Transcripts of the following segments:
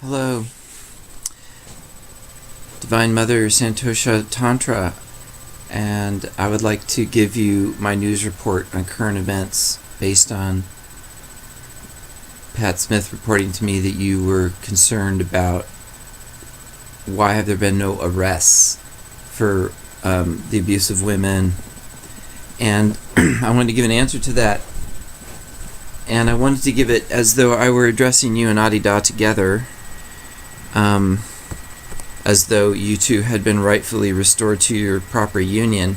Hello, Divine Mother Santosha Tantra, and I would like to give you my news report on current events based on Pat Smith reporting to me that you were concerned about why have there been no arrests for the abuse of women, and I wanted to give an answer to that, and I wanted to give it as though I were addressing you and Adi Da together, as though you two had been rightfully restored to your proper union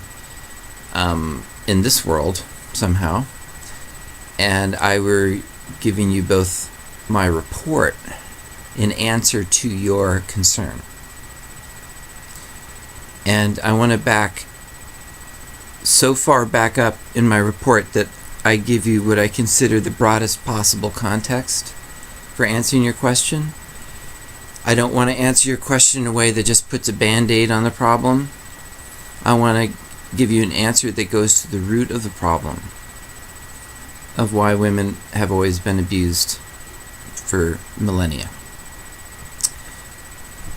in this world somehow, and I were giving you both my report in answer to your concern. And I want to back so far back up in my report that I give you what I consider the broadest possible context for answering your question. I don't want to answer your question in a way that just puts a band-aid on the problem. I want to give you an answer that goes to the root of the problem of why women have always been abused for millennia,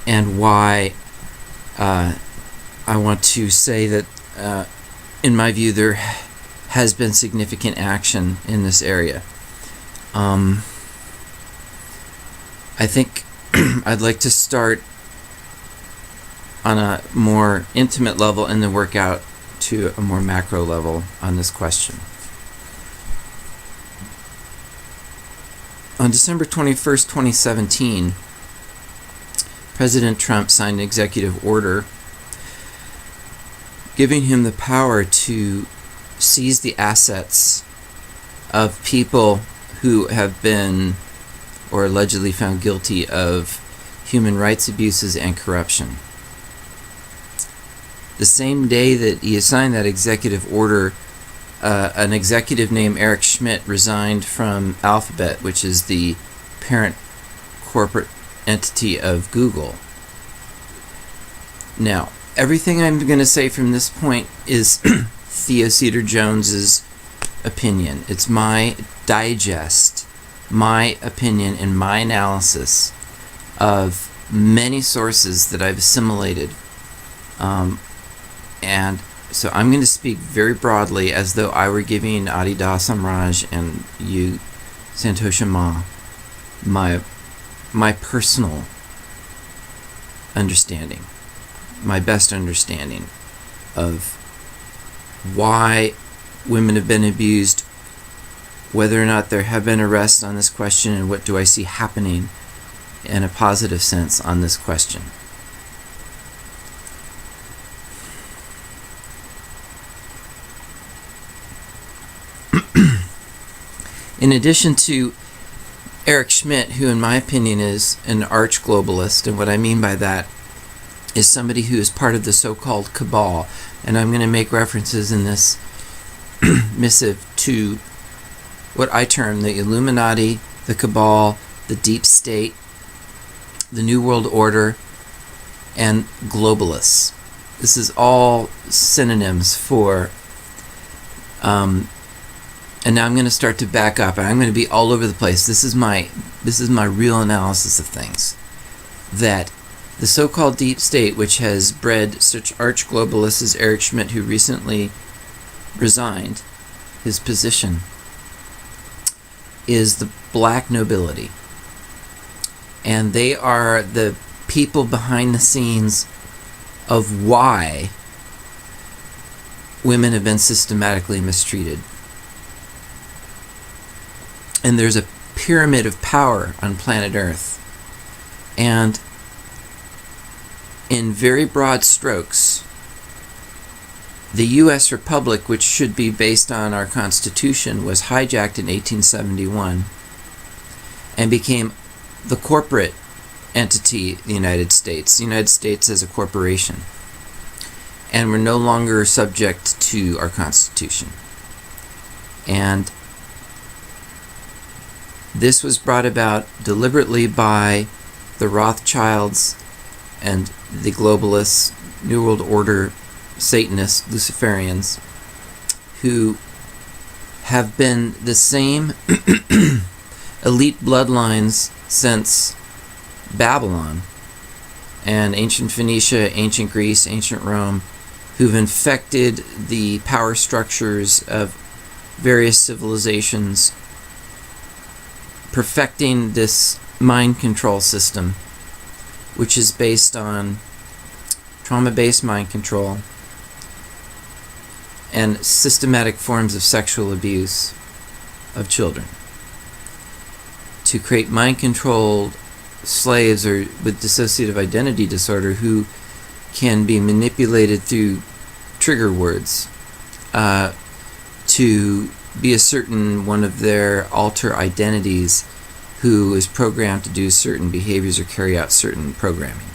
and why I want to say that in my view there has been significant action in this area. I think I'd like to start on a more intimate level and then work out to a more macro level on this question. On December 21st, 2017, President Trump signed an executive order giving him the power to seize the assets of people who have been or allegedly found guilty of human rights abuses and corruption. The same day that he signed that executive order, an executive named Eric Schmidt resigned from Alphabet, which is the parent corporate entity of Google. Now, everything I'm going to say from this point is Theo Cedar-Jones's opinion. It's my digest, my opinion, and my analysis of many sources that I've assimilated. And so I'm going to speak very broadly as though I were giving Adi Da Samraj and you, Santosha Ma, my personal understanding, my best understanding of why women have been abused, whether or not there have been arrests on this question, and what do I see happening in a positive sense on this question. In addition to Eric Schmidt, who in my opinion is an arch globalist, and what I mean by that is somebody who is part of the so-called cabal, and I'm going to make references in this missive to what I term the Illuminati, the cabal, the deep state, the New World Order, and globalists. This is all synonyms for and now I'm going to start to back up, and I'm going to be all over the place. This is my real analysis of things. That the so-called deep state, which has bred such arch globalists as Eric Schmidt, who recently resigned his position, is the black nobility. And they are the people behind the scenes of why women have been systematically mistreated. And there's a pyramid of power on planet Earth. And in very broad strokes, the U.S. Republic, which should be based on our Constitution, was hijacked in 1871 and became the corporate entity, the United States. The United States as a corporation. And we're no longer subject to our Constitution. And this was brought about deliberately by the Rothschilds and the globalists, New World Order, Satanists, Luciferians, who have been the same elite bloodlines since Babylon and ancient Phoenicia, ancient Greece, ancient Rome, who've infected the power structures of various civilizations, perfecting this mind control system, which is based on trauma-based mind control and systematic forms of sexual abuse of children, to create mind-controlled slaves or with dissociative identity disorder who can be manipulated through trigger words to be a certain one of their alter identities who is programmed to do certain behaviors or carry out certain programming.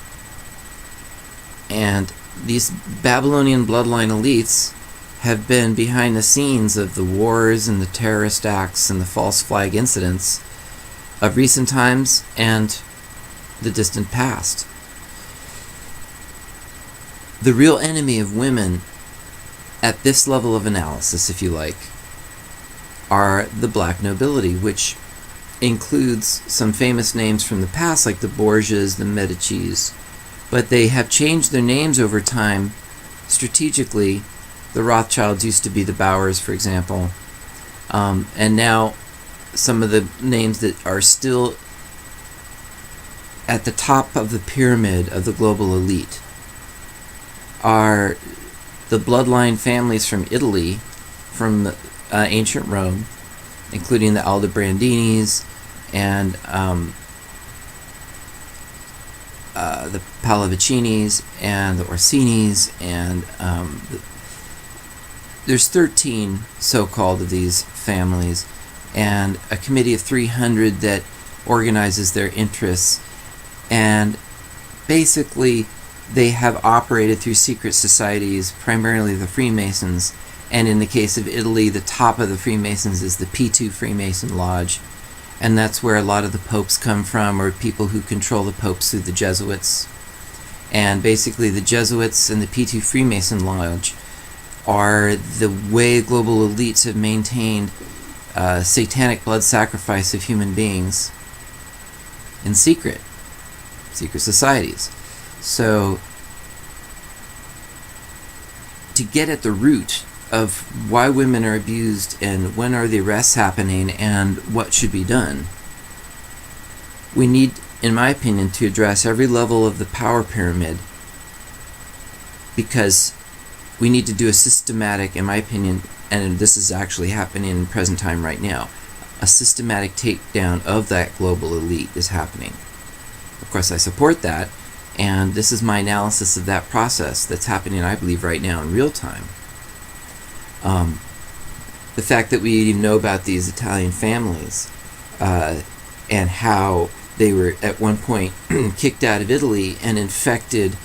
And these Babylonian bloodline elites have been behind the scenes of the wars and the terrorist acts and the false flag incidents of recent times and the distant past. The real enemy of women at this level of analysis, if you like, are the black nobility, which includes some famous names from the past like the Borgias, the Medicis, but they have changed their names over time strategically. The Rothschilds used to be the Bowers, for example, and now some of the names that are still at the top of the pyramid of the global elite are the bloodline families from Italy, from ancient Rome, including the Aldobrandinis and the Pallavicinis and the Orsinis, and there's 13 so-called of these families, and a committee of 300 that organizes their interests. And basically they have operated through secret societies, primarily the Freemasons, and in the case of Italy, the top of the Freemasons is the P2 Freemason Lodge, and that's where a lot of the popes come from, or people who control the popes through the Jesuits. And basically the Jesuits and the P2 Freemason Lodge are the way global elites have maintained satanic blood sacrifice of human beings in secret societies. So to get at the root of why women are abused and when are the arrests happening and what should be done, we need, in my opinion, to address every level of the power pyramid, because we need to do a systematic, in my opinion, and this is actually happening in present time right now, a systematic takedown of that global elite is happening. Of course, I support that, and this is my analysis of that process that's happening, I believe, right now in real time. The fact that we even know about these Italian families and how they were at one point kicked out of Italy and infected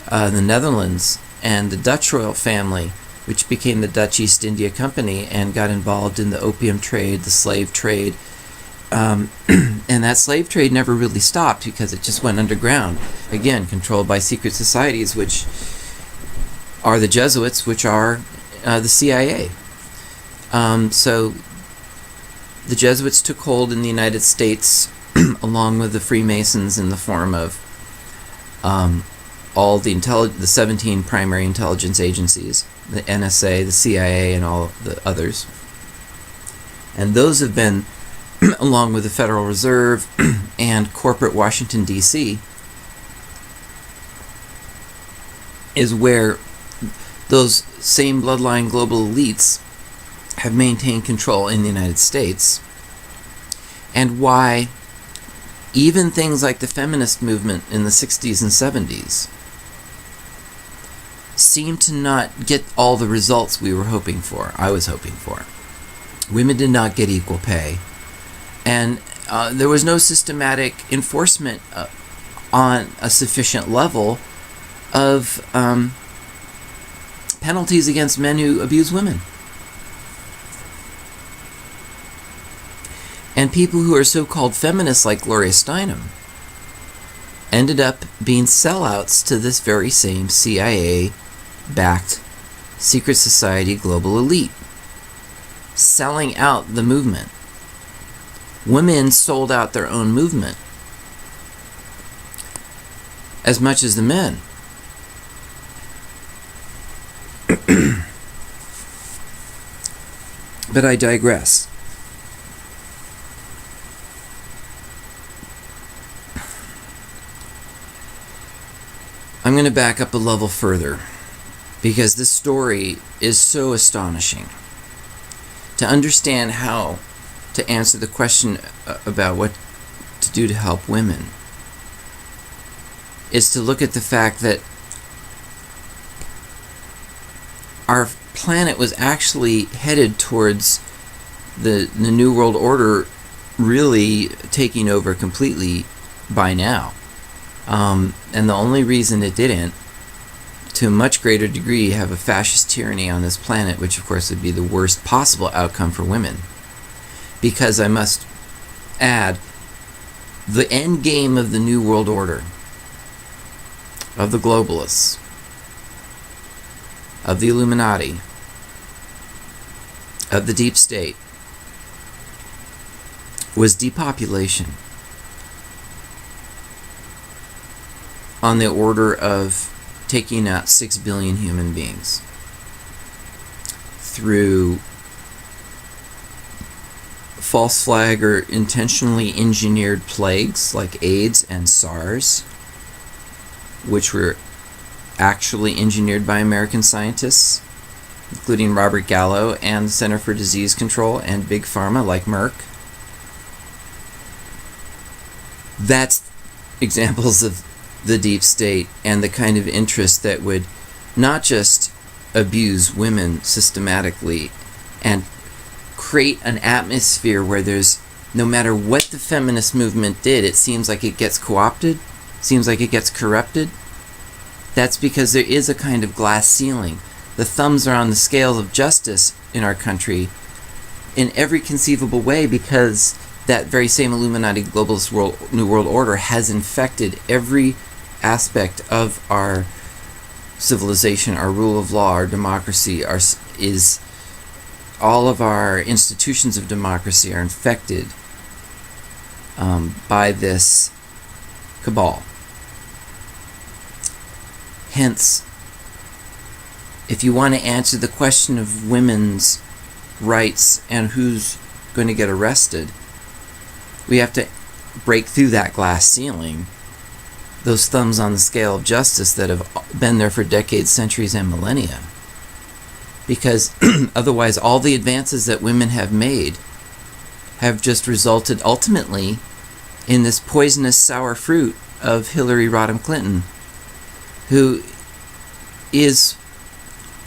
the Netherlands, and the Dutch royal family, which became the Dutch East India Company and got involved in the opium trade, the slave trade. And that slave trade never really stopped because it just went underground. Again, controlled by secret societies, which are the Jesuits, which are the CIA. So the Jesuits took hold in the United States along with the Freemasons in the form of all the 17 primary intelligence agencies, the NSA, the CIA, and all the others. And those have been, along with the Federal Reserve and corporate Washington, D.C., is where those same bloodline global elites have maintained control in the United States, and why even things like the feminist movement in the 60s and 70s seem to not get all the results we were hoping for, I was hoping for. Women did not get equal pay, and there was no systematic enforcement on a sufficient level of penalties against men who abuse women. And people who are so-called feminists like Gloria Steinem ended up being sellouts to this very same CIA-backed secret society global elite, selling out the movement. Women sold out their own movement as much as the men. But I digress. I'm going to back up a level further, because this story is so astonishing. To understand how to answer the question about what to do to help women is to look at the fact that our planet was actually headed towards the New World Order really taking over completely by now. And the only reason it didn't, to a much greater degree, have a fascist tyranny on this planet, which of course would be the worst possible outcome for women. Because I must add, the end game of the New World Order, of the globalists, of the Illuminati, of the deep state, was depopulation on the order of taking out 6 billion human beings through false flag or intentionally engineered plagues like AIDS and SARS, which were actually engineered by American scientists, including Robert Gallo and the Center for Disease Control and Big Pharma like Merck. That's examples of the deep state and the kind of interest that would not just abuse women systematically and create an atmosphere where there's, no matter what the feminist movement did, it seems like it gets co-opted, seems like it gets corrupted. That's because there is a kind of glass ceiling. The thumbs are on the scales of justice in our country in every conceivable way, because that very same Illuminati globalist New World Order has infected every aspect of our civilization, our rule of law, our democracy, all of our institutions of democracy are infected by this cabal. Hence, if you want to answer the question of women's rights and who's going to get arrested, we have to break through that glass ceiling, those thumbs on the scale of justice that have been there for decades, centuries, and millennia. Because otherwise, all the advances that women have made have just resulted ultimately in this poisonous sour fruit of Hillary Rodham Clinton, who is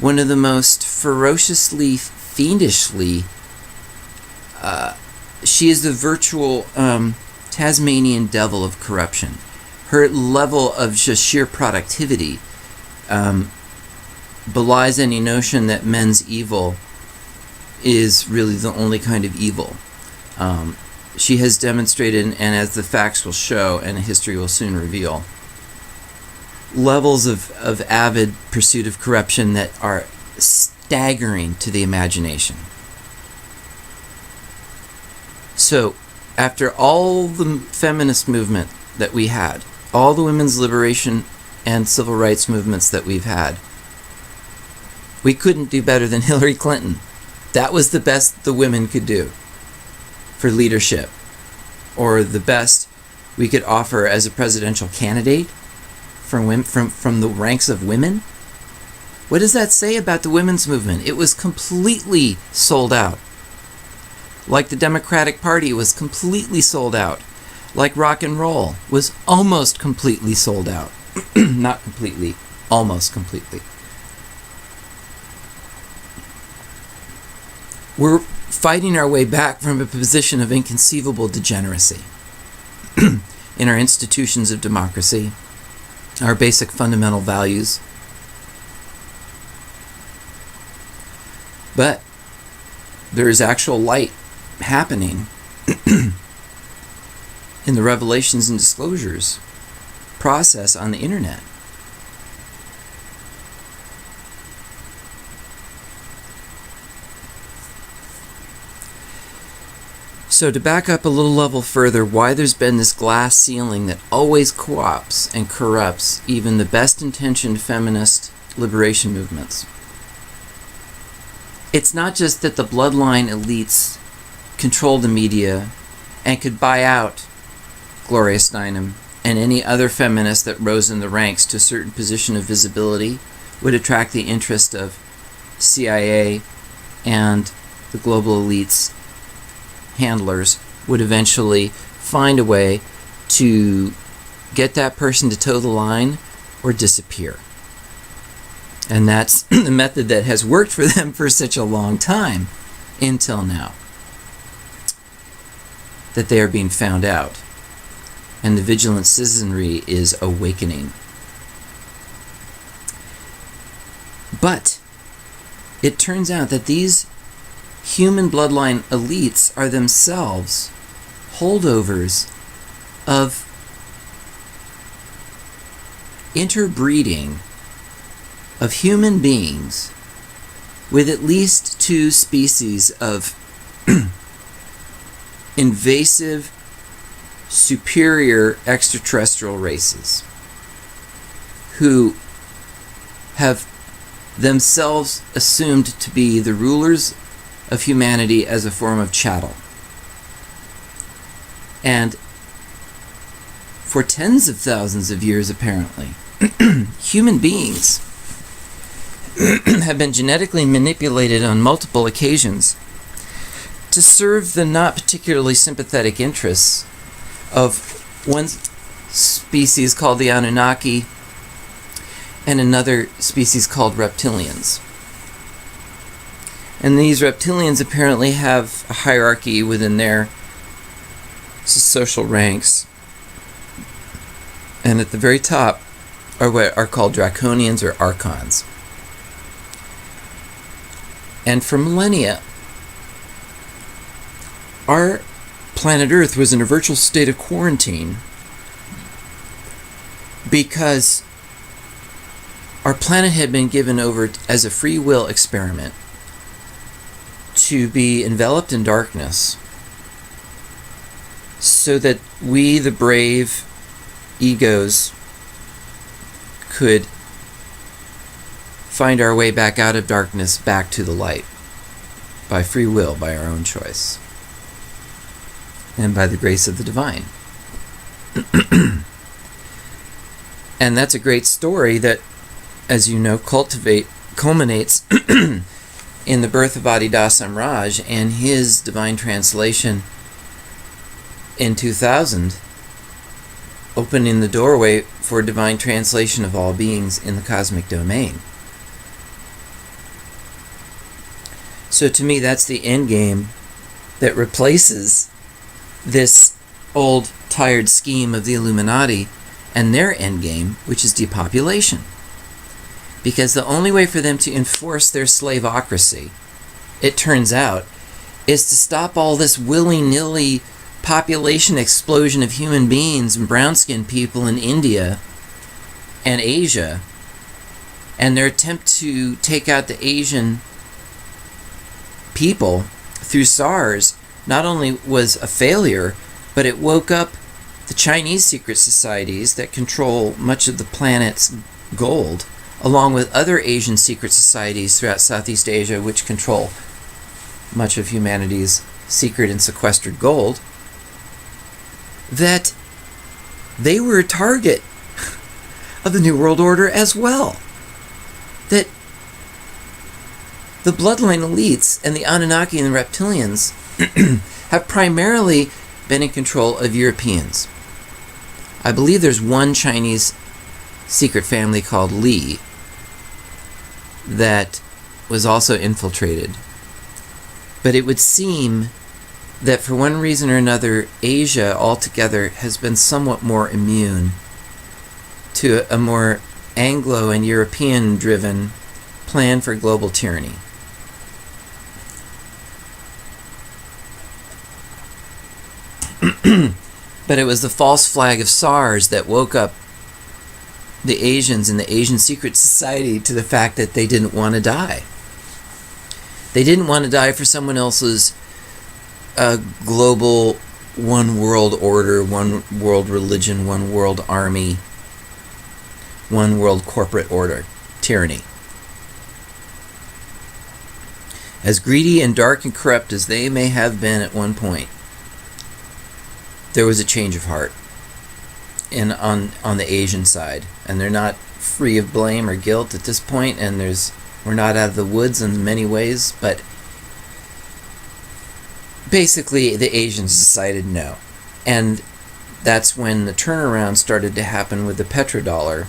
one of the most ferociously, fiendishly, she is the virtual Tasmanian devil of corruption. Her level of just sheer productivity belies any notion that men's evil is really the only kind of evil. She has demonstrated, and as the facts will show, and history will soon reveal, levels of avid pursuit of corruption that are staggering to the imagination. So, after all the feminist movement that we had, all the women's liberation and civil rights movements that we've had, we couldn't do better than Hillary Clinton. That was the best the women could do for leadership, or the best we could offer as a presidential candidate from the ranks of women. What does that say about the women's movement? It was completely sold out. Like the Democratic Party was completely sold out. Like rock and roll was almost completely sold out. Not completely, almost completely. We're fighting our way back from a position of inconceivable degeneracy in our institutions of democracy, our basic fundamental values. But there is actual light happening in the revelations and disclosures process on the internet. So to back up a little level further, why there's been this glass ceiling that always co-opts and corrupts even the best-intentioned feminist liberation movements. It's not just that the bloodline elites control the media and could buy out Gloria Steinem and any other feminist that rose in the ranks to a certain position of visibility would attract the interest of CIA and the global elites handlers would eventually find a way to get that person to toe the line or disappear. And that's the method that has worked for them for such a long time until now, that they are being found out. And the vigilant citizenry is awakening. But it turns out that these human bloodline elites are themselves holdovers of interbreeding of human beings with at least two species of invasive, superior extraterrestrial races who have themselves assumed to be the rulers of humanity as a form of chattel. And for tens of thousands of years, apparently, human beings have been genetically manipulated on multiple occasions to serve the not particularly sympathetic interests of one species called the Anunnaki and another species called reptilians. And these reptilians apparently have a hierarchy within their social ranks. And at the very top are what are called draconians or archons. And for millennia, our planet Earth was in a virtual state of quarantine because our planet had been given over as a free will experiment to be enveloped in darkness so that we, the brave egos, could find our way back out of darkness, back to the light, by free will, by our own choice, and by the grace of the divine. And that's a great story that, as you know, culminates in the birth of Adida Samraj and his divine translation in 2000, opening the doorway for divine translation of all beings in the cosmic domain. So to me, that's the end game that replaces this old, tired scheme of the Illuminati and their end game, which is depopulation. Because the only way for them to enforce their slaveocracy, it turns out, is to stop all this willy-nilly population explosion of human beings and brown-skinned people in India and Asia, and their attempt to take out the Asian people through SARS not only was a failure, but it woke up the Chinese secret societies that control much of the planet's gold, along with other Asian secret societies throughout Southeast Asia, which control much of humanity's secret and sequestered gold, that they were a target of the New World Order as well. That the bloodline elites and the Anunnaki and the reptilians have primarily been in control of Europeans. I believe there's one Chinese secret family called Li that was also infiltrated. But it would seem that for one reason or another, Asia altogether has been somewhat more immune to a more Anglo and European-driven plan for global tyranny. But it was the false flag of SARS that woke up the Asians and the Asian secret society to the fact that they didn't want to die. They didn't want to die for someone else's a global one world order, one world religion, one world army, one world corporate order, tyranny. As greedy and dark and corrupt as they may have been at one point, there was a change of heart on the Asian side, and they're not free of blame or guilt at this point, and we're not out of the woods in many ways, but basically the Asians decided no. And that's when the turnaround started to happen with the petrodollar,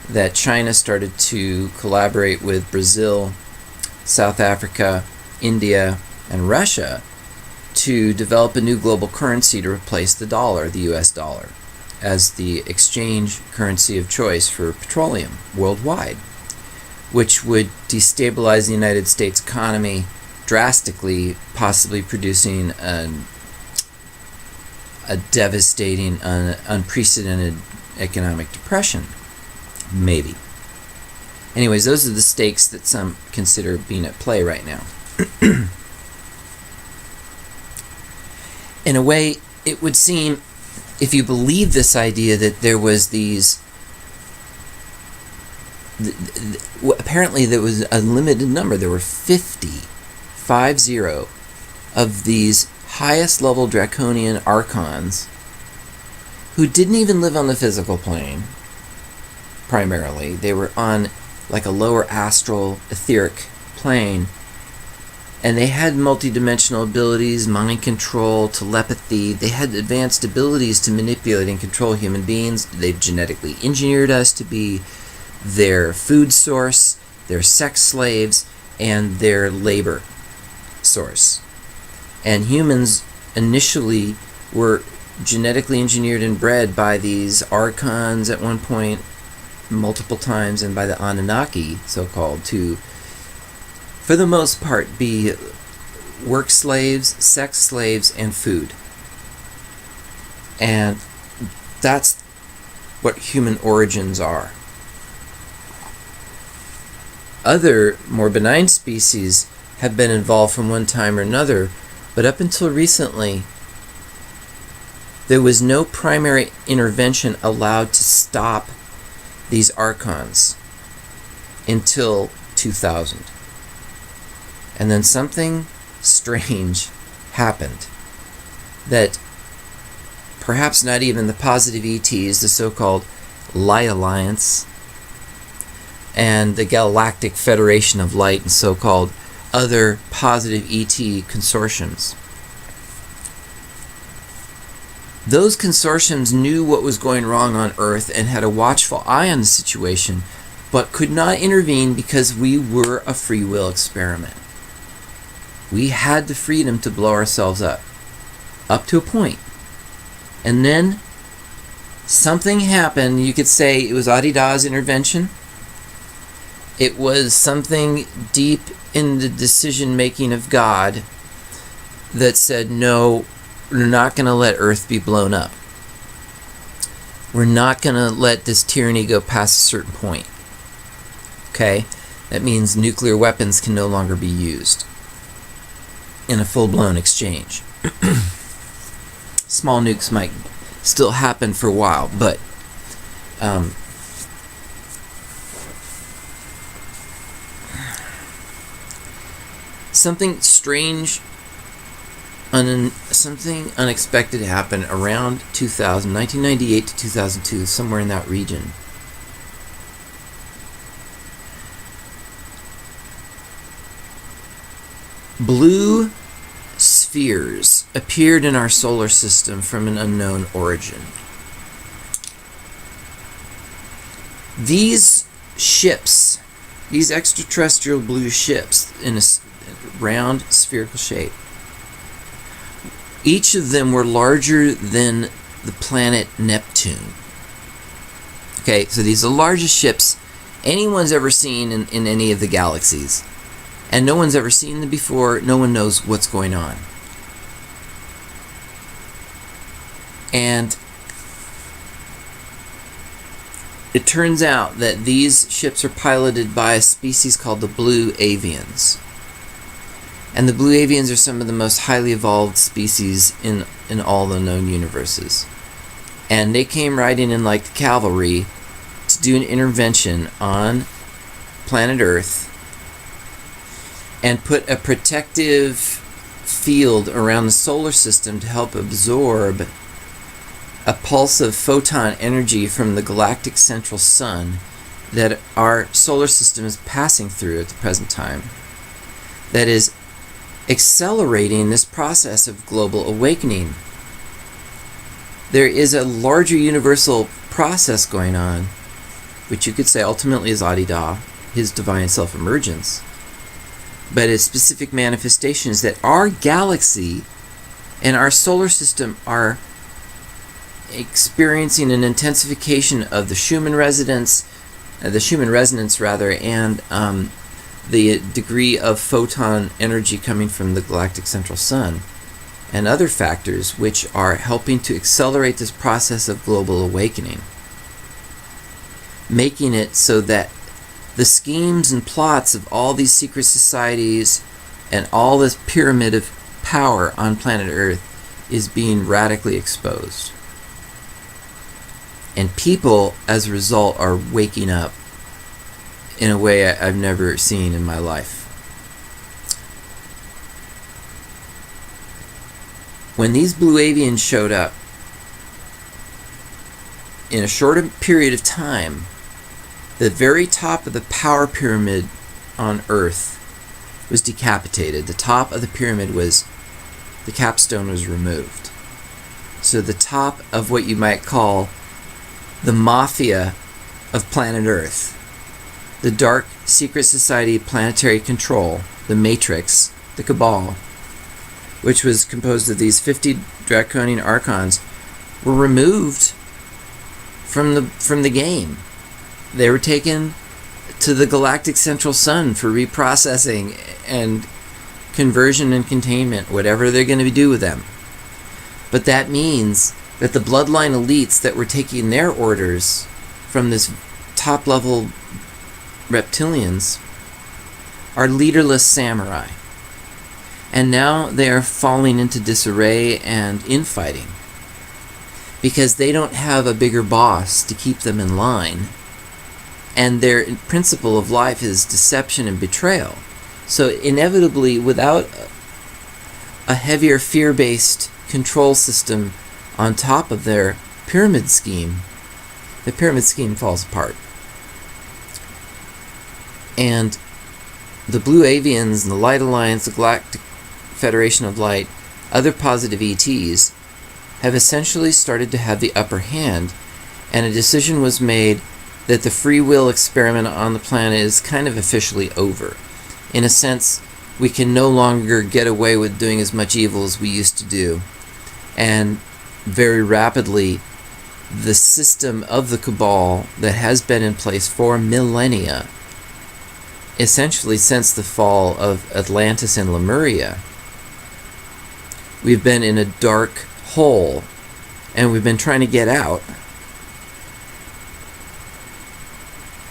that China started to collaborate with Brazil, South Africa, India, and Russia to develop a new global currency to replace the dollar, the US dollar, as the exchange currency of choice for petroleum worldwide, which would destabilize the United States economy drastically, possibly producing a devastating, unprecedented economic depression. Maybe. Anyways, those are the stakes that some consider being at play right now. In a way, it would seem, if you believe this idea that there was apparently there was a limited number, there were 50 of these highest level draconian archons who didn't even live on the physical plane, primarily. They were on like a lower astral etheric plane, and they had multidimensional abilities, mind control, telepathy. They had advanced abilities to manipulate and control human beings. They've genetically engineered us to be their food source, their sex slaves, and their labor source. And humans initially were genetically engineered and bred by these archons at one point, multiple times, and by the Anunnaki, so-called, to, for the most part, be work slaves, sex slaves, and food. And that's what human origins are. Other, more benign species have been involved from one time or another, but up until recently, there was no primary intervention allowed to stop these archons until 2000. And then something strange happened that perhaps not even the positive ETs, the so-called Lie Alliance, and the Galactic Federation of Light, and so-called other positive ET consortiums. Those consortiums knew what was going wrong on Earth and had a watchful eye on the situation, but could not intervene because we were a free will experiment. We had the freedom to blow ourselves up to a point. And then something happened. You could say it was Adida's intervention. It was something deep in the decision-making of God that said, no, we're not going to let Earth be blown up. We're not going to let this tyranny go past a certain point. Okay? That means nuclear weapons can no longer be used in a full-blown exchange. Small nukes might still happen for a while, but something strange, something unexpected happened around 2000, 1998 to 2002, somewhere in that region. Blue spheres appeared in our solar system from an unknown origin. These ships, these extraterrestrial blue ships in a round spherical shape, each of them were larger than the planet Neptune. Okay, so these are the largest ships anyone's ever seen in any of the galaxies. And no one's ever seen them before. No one knows what's going on. And it turns out that these ships are piloted by a species called the Blue Avians. And the blue avians are some of the most highly evolved species in all the known universes. And they came riding in like the cavalry to do an intervention on planet Earth and put a protective field around the solar system to help absorb a pulse of photon energy from the galactic central sun that our solar system is passing through at the present time, that is accelerating this process of global awakening. There is a larger universal process going on, which you could say ultimately is Adi-Da, his divine self-emergence, but its specific manifestation is that our galaxy and our solar system are experiencing an intensification of the Schumann resonance, and the degree of photon energy coming from the galactic central sun, and other factors which are helping to accelerate this process of global awakening, making it so that the schemes and plots of all these secret societies and all this pyramid of power on planet Earth is being radically exposed. And people, as a result, are waking up in a way I've never seen in my life. When these blue avians showed up, in a short period of time, the very top of the power pyramid on Earth was decapitated. The top of the pyramid the capstone was removed. So the top of what you might call the mafia of planet Earth, the dark secret society of planetary control, the Matrix, the Cabal, which was composed of these 50 draconian archons, were removed from the game. They were taken to the galactic central sun for reprocessing and conversion and containment, whatever they're going to do with them. But that means that the bloodline elites that were taking their orders from this top level reptilians are leaderless samurai. And now they are falling into disarray and infighting because they don't have a bigger boss to keep them in line. And their principle of life is deception and betrayal. So inevitably, without a heavier fear-based control system on top of their pyramid scheme, the pyramid scheme falls apart. And the Blue Avians and the Light Alliance, the Galactic Federation of Light, other positive ETs have essentially started to have the upper hand, and a decision was made that the free will experiment on the planet is kind of officially over. In a sense, we can no longer get away with doing as much evil as we used to do. And very rapidly, the system of the Cabal that has been in place for millennia, essentially since the fall of Atlantis and Lemuria, we've been in a dark hole, and we've been trying to get out.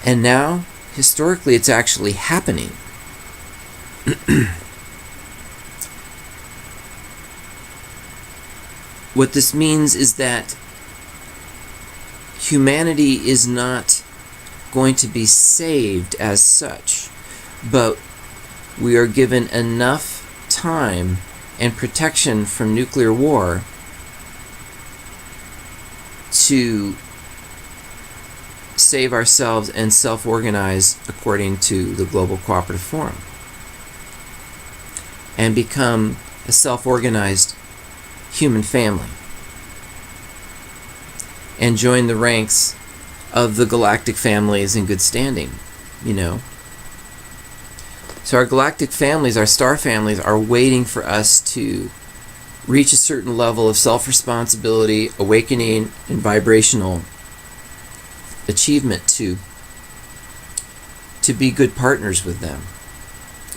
And now, historically, it's actually happening. What this means is that humanity is not going to be saved as such, but we are given enough time and protection from nuclear war to save ourselves and self-organize according to the Global Cooperative Forum and become a self-organized human family and join the ranks of the galactic families in good standing, you know. So our galactic families, our star families, are waiting for us to reach a certain level of self-responsibility, awakening, and vibrational achievement to be good partners with them.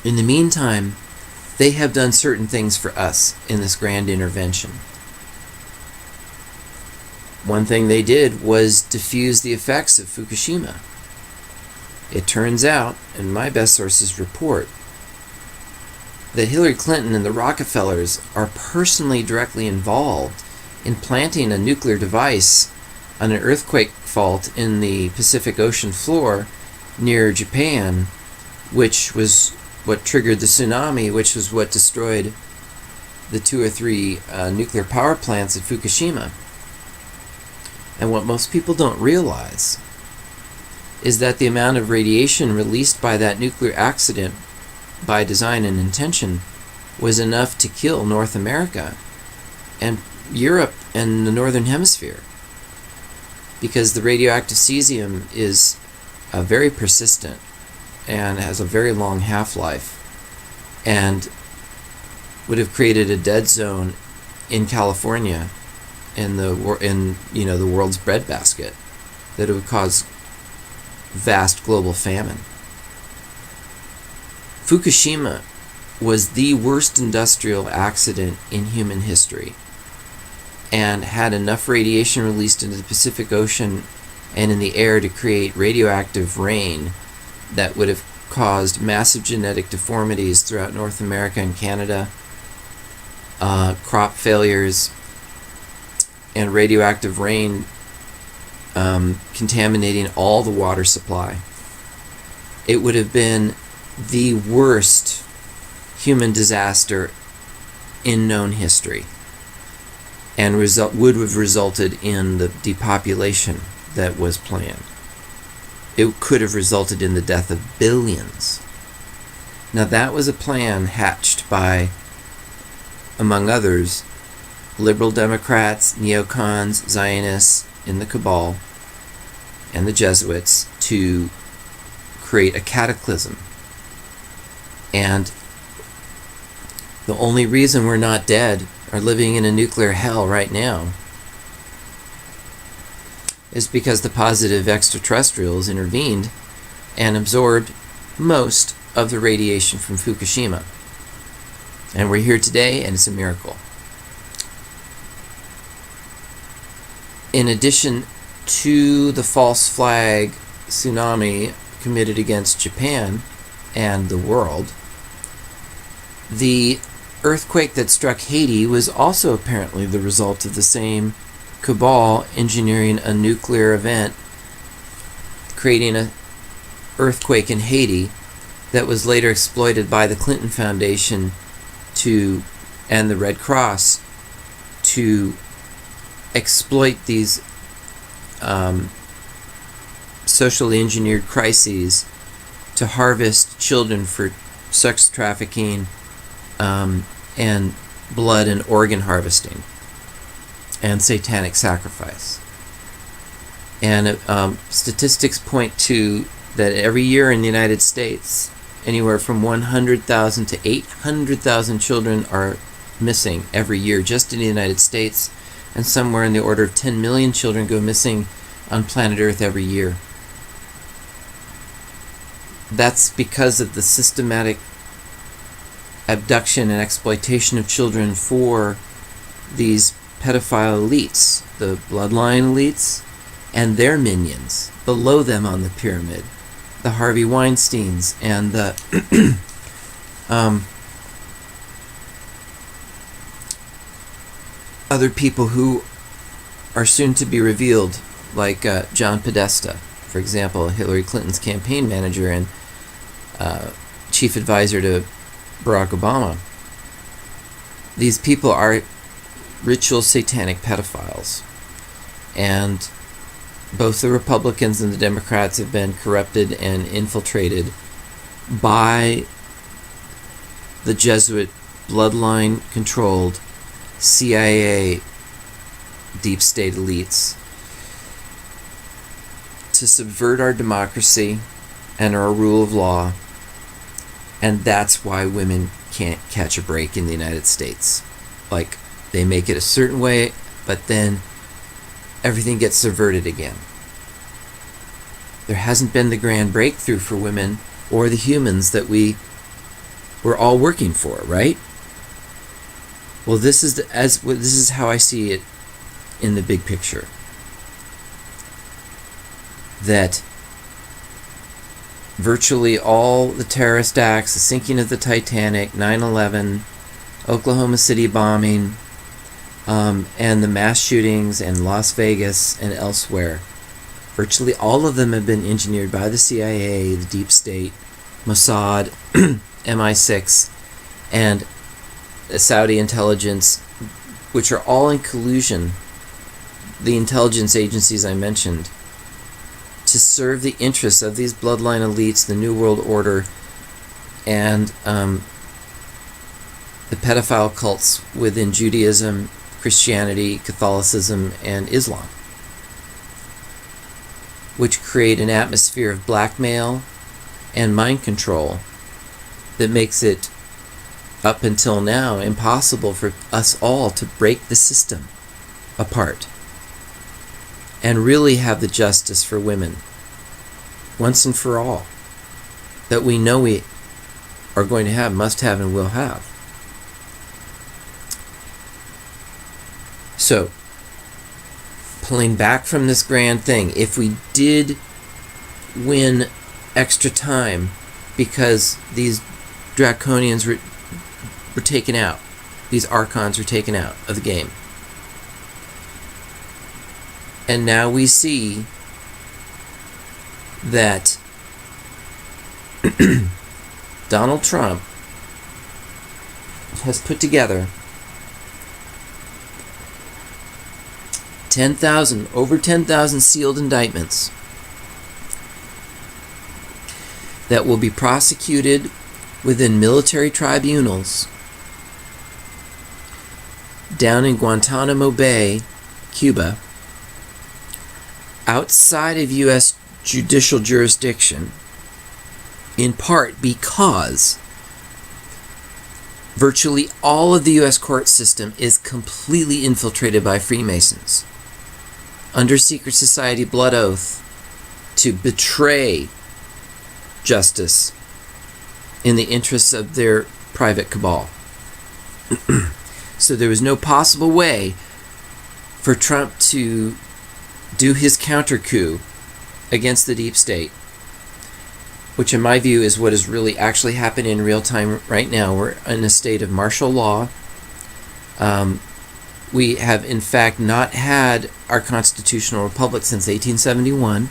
In the meantime, they have done certain things for us in this grand intervention. One thing they did was diffuse the effects of Fukushima. It turns out, and my best sources report, that Hillary Clinton and the Rockefellers are personally directly involved in planting a nuclear device on an earthquake fault in the Pacific Ocean floor near Japan, which was what triggered the tsunami, which was what destroyed the 2 or 3 nuclear power plants at Fukushima. And what most people don't realize is that the amount of radiation released by that nuclear accident, by design and intention, was enough to kill North America and Europe and the Northern Hemisphere. Because the radioactive cesium is very persistent and has a very long half-life, and would have created a dead zone in California in the world's breadbasket that would cause vast global famine. Fukushima was the worst industrial accident in human history and had enough radiation released into the Pacific Ocean and in the air to create radioactive rain that would have caused massive genetic deformities throughout North America and Canada, crop failures, and radioactive rain contaminating all the water supply. It would have been the worst human disaster in known history, and would have resulted in the depopulation that was planned. It could have resulted in the death of billions. Now that was a plan hatched by, among others, liberal Democrats, neocons, Zionists in the cabal, and the Jesuits to create a cataclysm. And the only reason we're not dead or living in a nuclear hell right now is because the positive extraterrestrials intervened and absorbed most of the radiation from Fukushima. And we're here today, and it's a miracle. In addition to the false flag tsunami committed against Japan and the world, the earthquake that struck Haiti was also apparently the result of the same cabal engineering a nuclear event, creating an earthquake in Haiti that was later exploited by the Clinton Foundation and the Red Cross to exploit these socially engineered crises to harvest children for sex trafficking and blood and organ harvesting and satanic sacrifice. And statistics point to that every year in the United States, anywhere from 100,000 to 800,000 children are missing every year just in the United States, and somewhere in the order of 10 million children go missing on planet Earth every year. That's because of the systematic abduction and exploitation of children for these pedophile elites, the bloodline elites, and their minions below them on the pyramid, the Harvey Weinsteins and the other people who are soon to be revealed, like John Podesta, for example, Hillary Clinton's campaign manager and chief advisor to Barack Obama. These people are ritual satanic pedophiles, and both the Republicans and the Democrats have been corrupted and infiltrated by the Jesuit bloodline controlled CIA deep state elites to subvert our democracy and our rule of law. And that's why women can't catch a break in the United States. Like, they make it a certain way, but then everything gets subverted again. There hasn't been the grand breakthrough for women or the humans that we were all working for, right? Well, this is how I see it in the big picture. That virtually all the terrorist acts, the sinking of the Titanic, 9/11, Oklahoma City bombing, and the mass shootings in Las Vegas and elsewhere. Virtually all of them have been engineered by the CIA, the Deep State, Mossad, MI6, and the Saudi intelligence, which are all in collusion, the intelligence agencies I mentioned, to serve the interests of these bloodline elites, the New World Order, and the pedophile cults within Judaism, Christianity, Catholicism, and Islam, which create an atmosphere of blackmail and mind control that makes it, up until now, impossible for us all to break the system apart and really have the justice for women once and for all that we know we are going to have, must have, and will have. So, pulling back from this grand thing, if we did win extra time because these draconians were taken out, these archons were taken out of the game, and now we see that Donald Trump has put together over 10,000 sealed indictments that will be prosecuted within military tribunals down in Guantanamo Bay, Cuba, outside of U.S. judicial jurisdiction, in part because virtually all of the U.S. court system is completely infiltrated by Freemasons under secret society blood oath to betray justice in the interests of their private cabal. So there was no possible way for Trump to do his counter coup against the deep state, which in my view is what is really actually happening in real time right now. We're in a state of martial law. We have in fact not had our constitutional republic since 1871.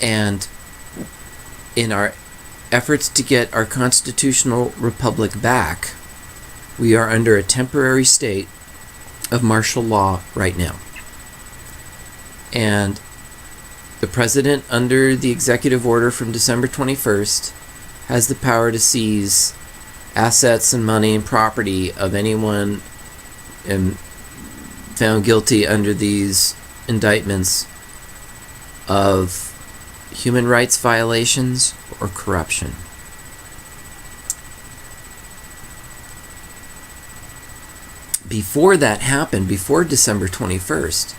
And in our efforts to get our constitutional republic back, we are under a temporary state of martial law right now. And the president, under the executive order from December 21st, has the power to seize assets and money and property of anyone found guilty under these indictments of human rights violations or corruption. Before that happened, before December 21st,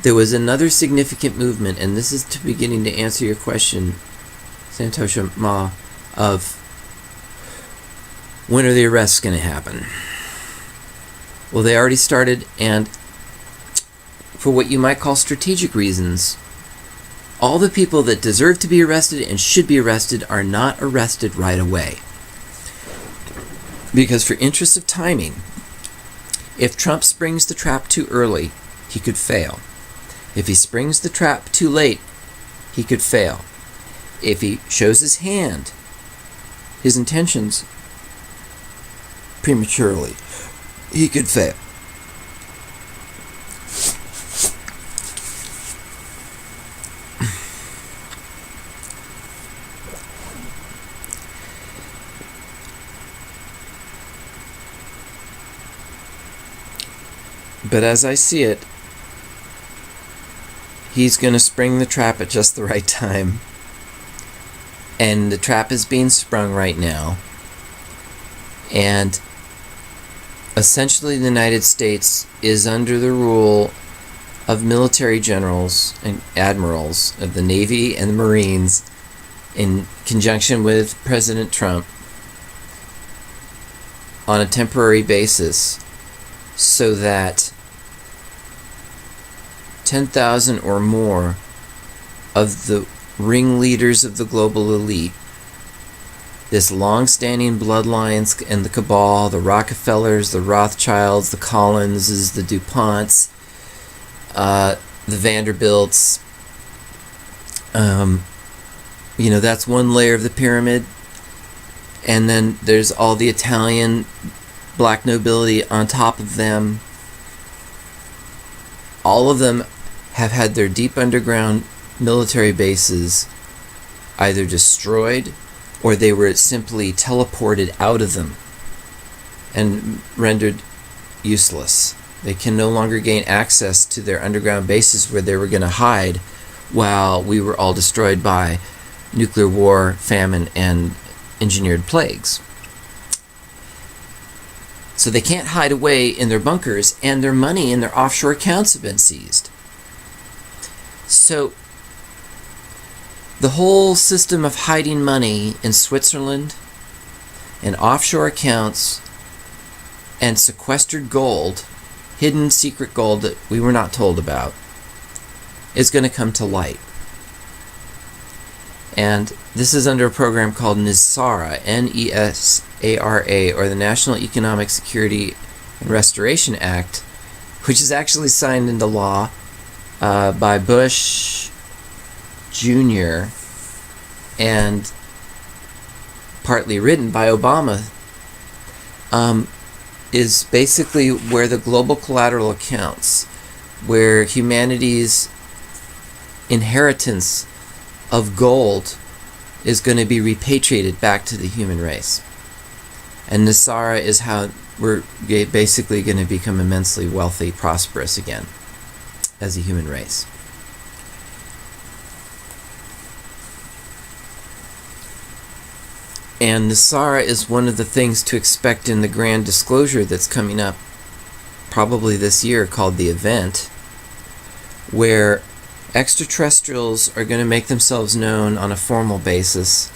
there was another significant movement, and this is to beginning to answer your question, Santosha Ma, of when are the arrests going to happen? Well, they already started, and for what you might call strategic reasons, all the people that deserve to be arrested and should be arrested are not arrested right away. Because for interest of timing, if Trump springs the trap too early, he could fail. If he springs the trap too late, he could fail. If he shows his hand, his intentions, prematurely, he could fail. But as I see it, he's going to spring the trap at just the right time. And the trap is being sprung right now. And essentially the United States is under the rule of military generals and admirals of the Navy and the Marines in conjunction with President Trump on a temporary basis, so that 10,000 or more of the ringleaders of the global elite, this long-standing bloodlines in the cabal, the Rockefellers, the Rothschilds, the Collinses, the DuPonts, the Vanderbilts. That's one layer of the pyramid. And then there's all the Italian black nobility on top of them. All of them have had their deep underground military bases either destroyed or they were simply teleported out of them and rendered useless. They can no longer gain access to their underground bases where they were going to hide while we were all destroyed by nuclear war, famine, and engineered plagues. So they can't hide away in their bunkers, and their money in their offshore accounts have been seized. So the whole system of hiding money in Switzerland and offshore accounts and sequestered gold, hidden secret gold that we were not told about, is going to come to light. And this is under a program called NESARA, N-E-S-A-R-A, or the National Economic Security and Restoration Act, which is actually signed into law by Bush Jr. and partly written by Obama, is basically where the global collateral accounts, where humanity's inheritance of gold is going to be repatriated back to the human race. And NESARA is how we're basically going to become immensely wealthy, prosperous again as a human race. And NESARA is one of the things to expect in the grand disclosure that's coming up probably this year, called the Event, where extraterrestrials are going to make themselves known on a formal basis.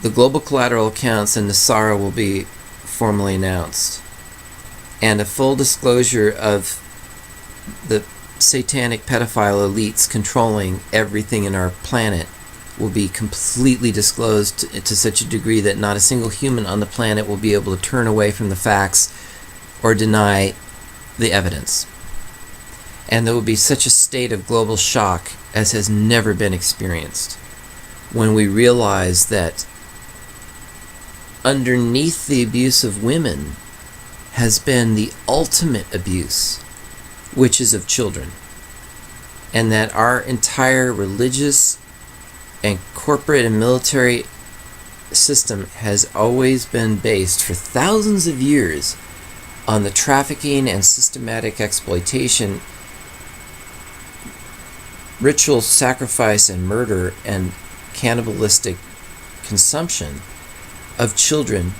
The global collateral accounts and NESARA will be formally announced. And a full disclosure of the satanic pedophile elites controlling everything in our planet will be completely disclosed to such a degree that not a single human on the planet will be able to turn away from the facts or deny the evidence. And there will be such a state of global shock as has never been experienced when we realize that underneath the abuse of women has been the ultimate abuse, which is of children. And that our entire religious and corporate and military system has always been based for thousands of years on the trafficking and systematic exploitation, ritual sacrifice and murder and cannibalistic consumption of children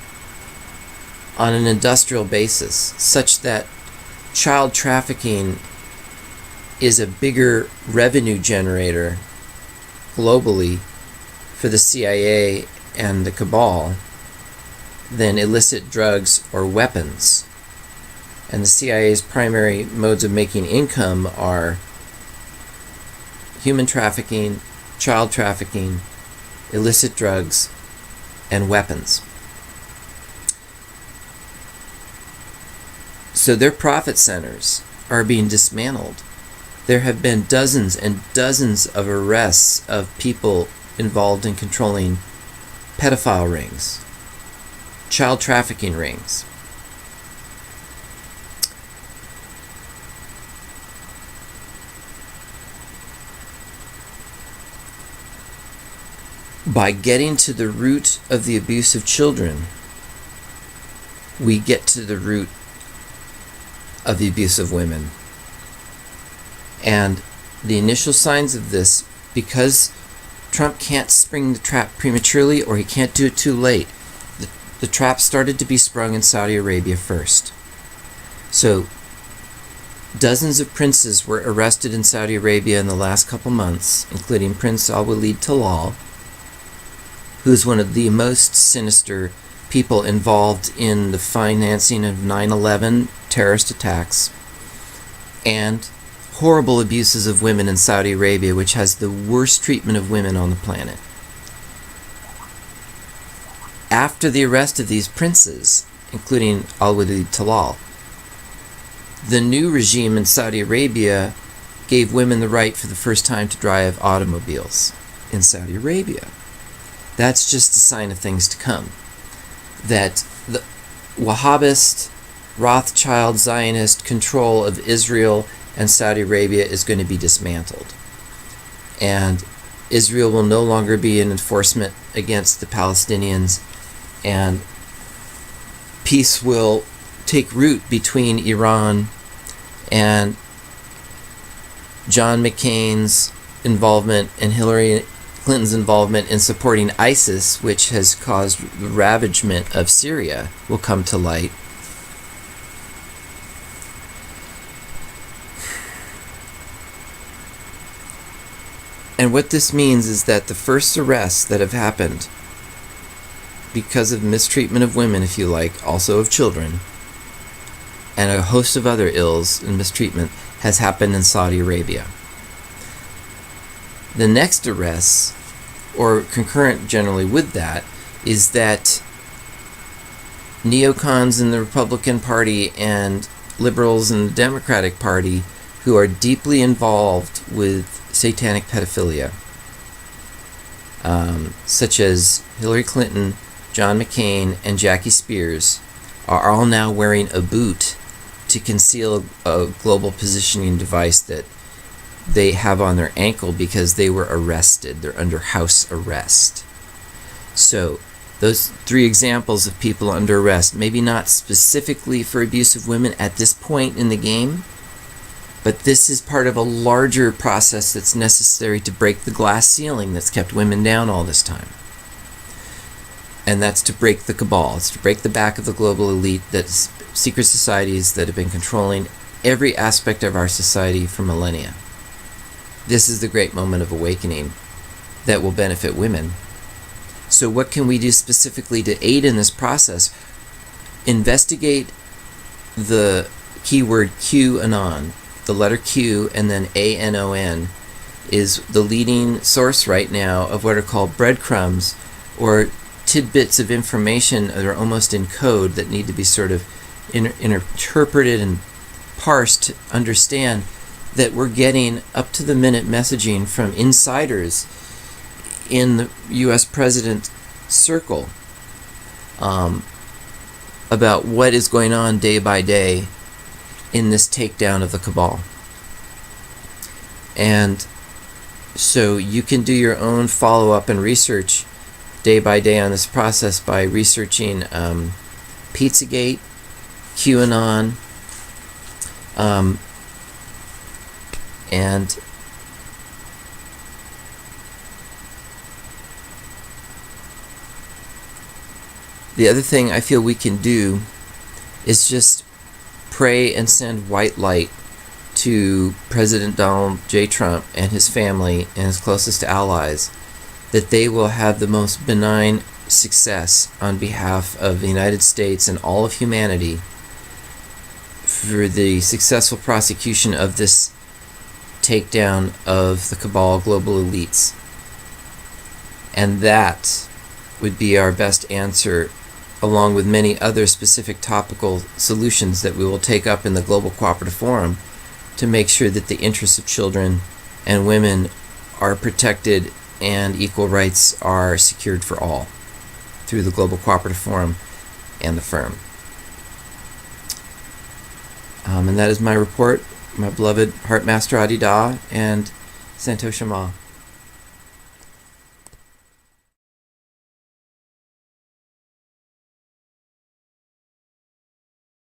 on an industrial basis, such that child trafficking is a bigger revenue generator globally for the CIA and the cabal than illicit drugs or weapons. And the CIA's primary modes of making income are human trafficking, child trafficking, illicit drugs, and weapons. So their profit centers are being dismantled. There have been dozens and dozens of arrests of people involved in controlling pedophile rings, child trafficking rings. By getting to the root of the abuse of children, we get to the root of the abuse of women. And the initial signs of this, because Trump can't spring the trap prematurely or he can't do it too late, the trap started to be sprung in Saudi Arabia first. So dozens of princes were arrested in Saudi Arabia in the last couple months, including Prince Al-Walid Talal, who is one of the most sinister people involved in the financing of 9/11 terrorist attacks and horrible abuses of women in Saudi Arabia, which has the worst treatment of women on the planet. After the arrest of these princes, including Al-Walid Talal, the new regime in Saudi Arabia gave women the right for the first time to drive automobiles in Saudi Arabia. That's just a sign of things to come. That the Wahhabist, Rothschild, Zionist control of Israel and Saudi Arabia is going to be dismantled. And Israel will no longer be an enforcement against the Palestinians, and peace will take root between Iran and John McCain's involvement and Hillary Clinton's involvement in supporting ISIS, which has caused the ravagement of Syria, will come to light. And what this means is that the first arrests that have happened because of mistreatment of women, if you like, also of children, and a host of other ills and mistreatment has happened in Saudi Arabia. The next arrests, or concurrent generally with that, is that neocons in the Republican Party and liberals in the Democratic Party who are deeply involved with satanic pedophilia, such as Hillary Clinton, John McCain, and Jackie Spears, are all now wearing a boot to conceal a global positioning device that they have on their ankle because they were arrested. They're under house arrest. So those three examples of people under arrest, maybe not specifically for abuse of women at this point in the game, but this is part of a larger process that's necessary to break the glass ceiling that's kept women down all this time. And that's to break the cabal. It's to break the back of the global elite, that's secret societies that have been controlling every aspect of our society for millennia. This is the great moment of awakening that will benefit women. So what can we do specifically to aid in this process? Investigate the keyword QAnon. The letter Q and then ANON is the leading source right now of what are called breadcrumbs, or tidbits of information that are almost in code that need to be sort of interpreted and parsed to understand that we're getting up-to-the-minute messaging from insiders in the U.S. president circle about what is going on day by day in this takedown of the cabal. And so you can do your own follow-up and research day by day on this process by researching Pizzagate, QAnon, and the other thing I feel we can do is just pray and send white light to President Donald J. Trump and his family and his closest allies, that they will have the most benign success on behalf of the United States and all of humanity for the successful prosecution of this takedown of the cabal global elites. And that would be our best answer, along with many other specific topical solutions that we will take up in the Global Cooperative Forum to make sure that the interests of children and women are protected and equal rights are secured for all through the Global Cooperative Forum and the firm. And that is my report, my beloved Heartmaster Adi Da and Santosha Ma.